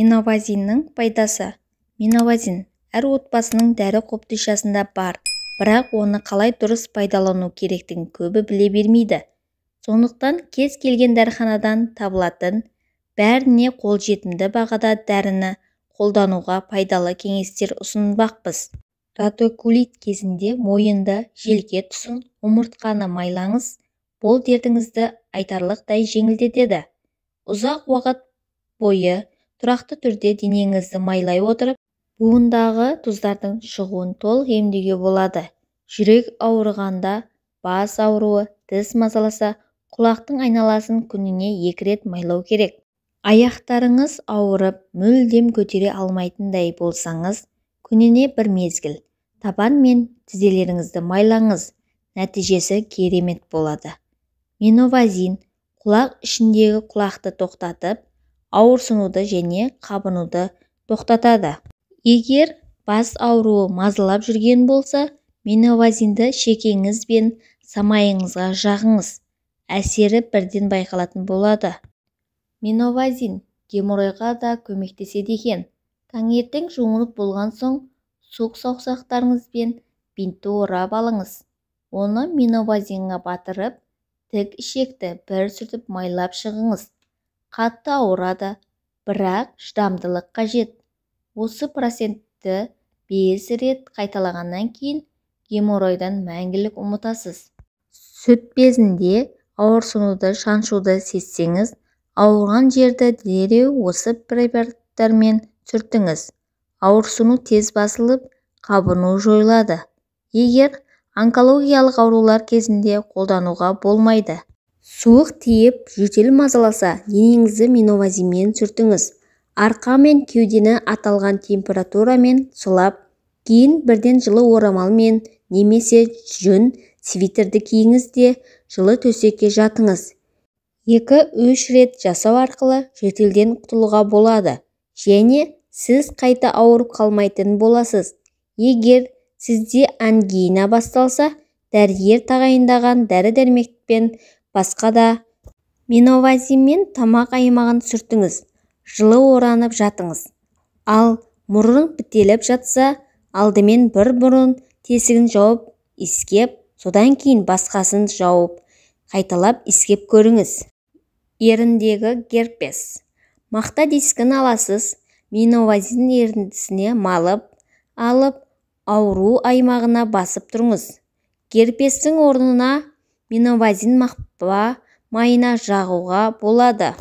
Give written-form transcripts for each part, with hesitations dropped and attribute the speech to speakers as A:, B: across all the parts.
A: Миновазиннің пайдасы. Миновазин әр отбасының дәрі қобдишасында бар, бірақ оны қалай дұрыс пайдалану керектігін көбі біле бермейді. Сондықтан кез келген дәріханадан табылатын, бәріне қолжетімді бағада дәріні қолдануға пайдалы кеңестер ұсынбақпыз. Радикулит кезінде мойынды, желке тұсын, омыртқаны майлаңыз, бұл дертіңізді айтарлықтай жеңілдетеді. Ұзақ уақыт бойы тұрақты түрде денеңізді майлай отырып, буындағы тұздардың шығуын толық емдеуге болады. Жүрек ауырғанда, бас ауруы, тіс мазаласа, құлақтың айналасын күніне 2 рет майлау керек. Аяқтарыңыз ауырып, мүлдем көтере алмайтындай болсаңыз, күніне 1 мезгіл табан мен тізелеріңізді майлаңыз. Нәтижесі керемет болады. Миновазин құлақ ішіндегі құлақты тоқтатып, ауырсынуды және қабынуды тоқтатады. Егер бас ауруы мазалап жүрген болса, миновазинді шекеңіз бен самайыңызға жағыңыз. Әсері бірден байқалатын болады. Миновазин геморройға да көмектеседі екен. Таңертең жуынып болған соң, суық саусақтарыңызбен бинтті орап алыңыз. Оны миновазинға батырып, тік ішекті бір сүртіп майлап шығыңыз. Қатты ауырады, бірақ шыдамдылық қажет. Осы процентті 5 рет қайталағаннан кейін геморройдан мәңгілік ұмытасыз. Сүт безінде ауырсынуды, шаншуды сезсеңіз, ауырған жерді дереу осы препараттармен сүртіңіз. Ауырсыну тез басылып, қабыну жойылады. Егер онкологиялық аурулар кезінде қолдануға болмайды. Суық тиіп, жөтел мазаласа, денеңізді миновазинмен сүртіңіз. Арқа мен кеудені аталған температурамен сылап, кейін бірден жылы орамалмен немесе жүн свитерді киіңіз де жылы төсекке жатыңыз. 2-3 рет жасау арқылы жөтелден құтылуға болады және сіз қайта ауырып қалмайтын боласыз. Егер сізде ангина басталса, дәрігер тағайындаған дәрі-дәрмекпен басқа да миновазинмен тамақ аймағын сүртіңіз. Жылы оранып жатыңыз. Ал мұрын бітеліп жатса, алдымен бір мұрын тесігін жауып, иіскеп, содан кейін басқасын жауып, қайталап иіскеп көріңіз. Еріндегі герпес. Мақта дискін аласыз, миновазин еріндісіне малып, алып, ауру аймағына басып тұрыңыз. Герпестің орнына миновазин мақпа майына жағуға болады.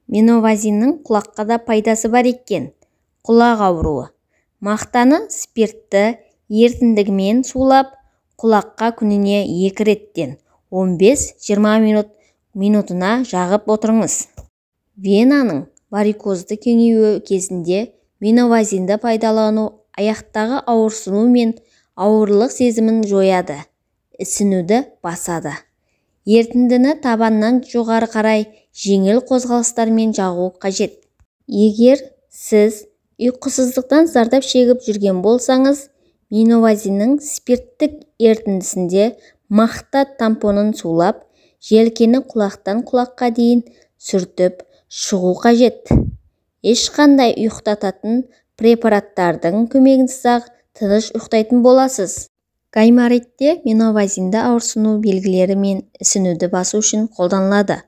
A: Миновазиннің құлаққа да пайдасы бар екен. Құлақ ауруы. Мақтаны спиртті ерітіндігімен сулап, құлаққа күніне 2 реттен 15-20 минутына жағып отырыңыз. Венаның варикозды кеңеюі кезінде миновазинді пайдалану аяқтағы ауырсыну мен ауырлық сезімін жояды, ісінуді басады. Ерітіндіні табаннан жоғары қарай жеңіл қозғалыстармен жағу қажет. Егер сіз ұйқысыздықтан зардап шегіп жүрген болсаңыз, миновазиннің спирттік ерітіндісінде мақта тампонын сулап, желкені құлақтан құлаққа дейін сүртіп шығу қажет. Ешқандай ұйықтататын препараттардың көмегінсіз-ақ тыныш ұйықтайтын боласыз. Гайморитте миновазинді ауырсыну белгілері мен ісінуді басу үшін қолданылады.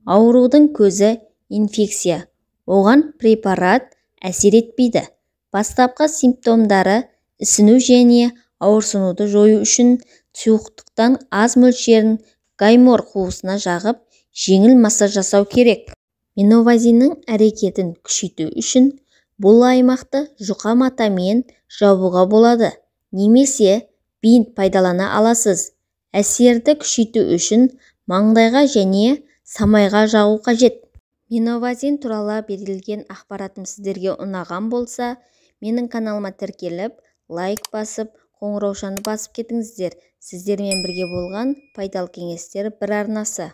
A: Аурудың көзі инфекция. Оған препарат әсер етпейді. Бастапқы симптомдары ісіну және ауырсынуды жою үшін сұйықтықтан аз мөлшерін гаймор қуысына жағып, жеңіл массаж жасау керек. Миновазиннің әрекетін күшейту үшін бұл аймақты жұқа матамен жабуға болады, немесе бинт пайдалана аласыз. Әсерді күшейту үшін маңдайға және самайға жағу қажет. Миновазин туралы берілген ақпаратым сіздерге ұнаған болса, менің каналыма тіркеліп, лайк басып, қоңыраушаны басып кетіңіздер. Сіздермен бірге болған пайдалы кеңестер бір арнасы.